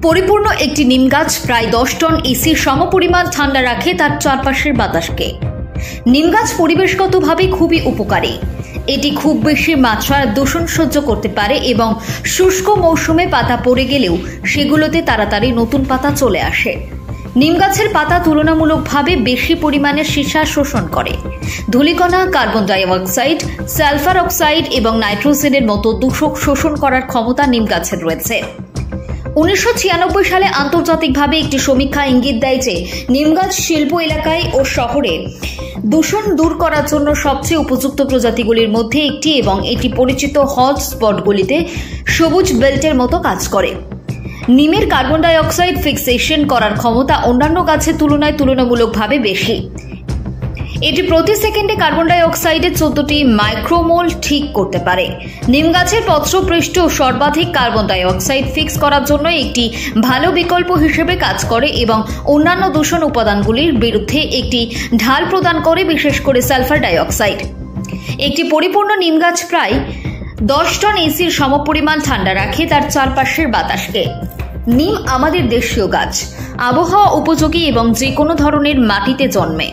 পরিপূর্ণ একটি নিম গাছ প্রায় 10 টন এসির সমপরিমাণ ঠান্ডা রাখে তার চারপাশের বাতাসকে। নিম গাছ পরিবেশগতভাবে খুবই উপকারী। এটি খুব বেশি মাত্রার দূষণ সহ্য করতে পারে এবং শুষ্ক মৌসুমে পাতা পড়ে গেলেও সেগুলোতে তাড়াতাড়ি নতুন পাতা চলে আসে। নিম গাছের পাতা তুলনামূলকভাবে বেশি পরিমাণে সীসা শোষণ করে। ধূলিকণা, carbon die oxide, sulphur oxide এবং নাইট্রোজেনের মতো দূষক শোষণ করার ক্ষমতা নিম গাছের রয়েছে। 1996 সালে আন্তর্জাতিকভাবে একটি সমীক্ষা ইঙ্গিত দেয় যে নিম গাছ শিল্প এলাকায় ও শহরে দূষণ দূর করার জন্য সবচেয়ে উপযুক্ত প্রজাতিগুলির মধ্যে একটি এবং এটি পরিচিত হটস্পটগুলিতে সবুজ বেল্টের মতো কাজ করে। নিমের কার্বন ডাই অক্সাইড ফিক্সেশন করার ক্ষমতা অন্যান্য গাছের তুলনায় তুলনামূলকভাবে বেশি। এটি প্রতি সেকেন্ডে কার্বন ডাই অক্সাইডের 14টি মাইক্রোমোল ঠিক করতে পারে। নিম গাছের পত্রপৃষ্ঠ সর্বাধিক কার্বন ডাই অক্সাইড ফিক্স করার জন্য একটি ভালো বিকল্প হিসেবে কাজ করে এবং অন্যান্য দূষণ উপাদানগুলির বিরুদ্ধে একটি ঢাল প্রদান করে, বিশেষ করে সালফার ডাই অক্সাইড। একটি পরিপূর্ণ নিম গাছ প্রায় 10 টন এসির সমপরিমাণ ঠান্ডা রাখে তার চারপাশের বাতাসকে। নিম আমাদের দেশীয় গাছ, আবহাওয়া উপযোগী এবং যে কোনো ধরনের মাটিতে জন্মে।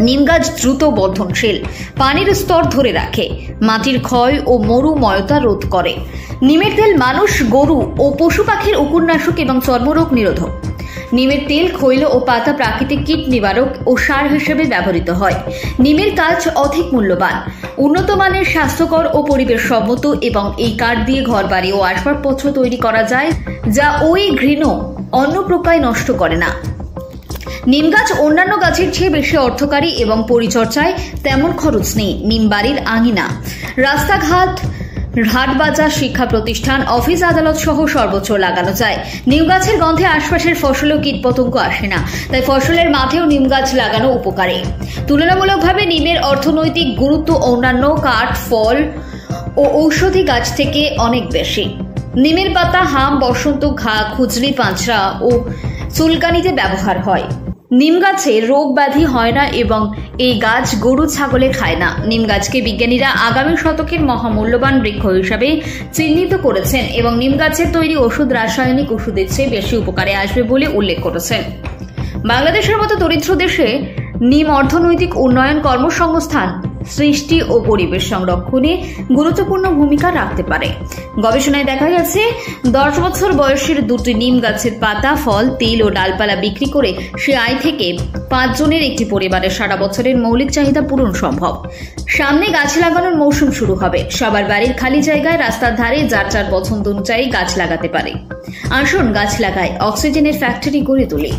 নিম গাছ দ্রুত বর্ধনশীল, পানির স্তর ধরে রাখে, মাটির ক্ষয় ও মরুময়তা রোধ করে। নিমের তেল মানুষ, গরু ও পশু পাখির উকুননাশক এবং চর্মরোগ নিরোধক। নিমের তেল, খৈল ও পাতা প্রাকৃতিক কীট নিবারক ও সার হিসেবে ব্যবহৃত হয়। নিমের কাঠ অধিক মূল্যবান, উন্নত মানের, স্বাস্থ্যকর ও পরিবেশ সম্মত এবং এই কাঠ দিয়ে ঘরবাড়ি ও আসবাবপত্র তৈরি করা যায় যা ওই ঘৃণ অন্য প্রকায় নষ্ট করে না। নিম গাছ অন্যান্য গাছের চেয়ে বেশি অর্থকারী এবং পরিচর্যায় তেমন খরচ নেই। নিম বাড়ির আঙিনা, রাস্তাঘাট, হাট বাজার, শিক্ষা প্রতিষ্ঠান, অফিস আদালত সহ সর্বত্র লাগানো যায়। নিম গাছের গন্ধে আশপাশের ফসলেও কীটপতঙ্গ আসে না, তাই ফসলের মাঠেও নিম গাছ লাগানো উপকারী। তুলনামূলকভাবে নিমের অর্থনৈতিক গুরুত্ব অন্যান্য কাঠ, ফল ও ঔষধি গাছ থেকে অনেক বেশি। নিমের পাতা হাম, বসন্ত, ঘা, খুজলি, পাঁচড়া ও চুলকানিতে ব্যবহার হয়। নিম গাছে রোগ ব্যাধি হয় না এবং এই গাছ গরু ছাগলে খায় না। নিম গাছকে বিজ্ঞানীরা আগামী শতকের মহামূল্যবান বৃক্ষ হিসাবে চিহ্নিত করেছেন এবং নিম গাছের তৈরি ওষুধ রাসায়নিক ওষুধের চেয়ে বেশি উপকারে আসবে বলে উল্লেখ করেছেন। বাংলাদেশের মতো দরিদ্র দেশে নিম অর্থনৈতিক উন্নয়ন, কর্মসংস্থান সৃষ্টি ও পরিবেশ সংরক্ষণে গুরুত্বপূর্ণ ভূমিকা রাখতে পারে। গবেষণায় দেখা গেছে 10 বছর বয়সের 2টি নিম গাছের পাতা, ফল, তেল ও ডালপালা বিক্রি করে সে আয় থেকে 5 জনের একটি পরিবারের সারা বছরের মৌলিক চাহিদা পূরণ সম্ভব। সামনে গাছ লাগানোর মৌসুম শুরু হবে। সবার বাড়ির খালি জায়গায়, রাস্তার ধারে যার যার পছন্দ অনুযায়ী গাছ লাগাতে পারে। আসুন গাছ লাগাই, অক্সিজেনের ফ্যাক্টরি গড়ে তুলি।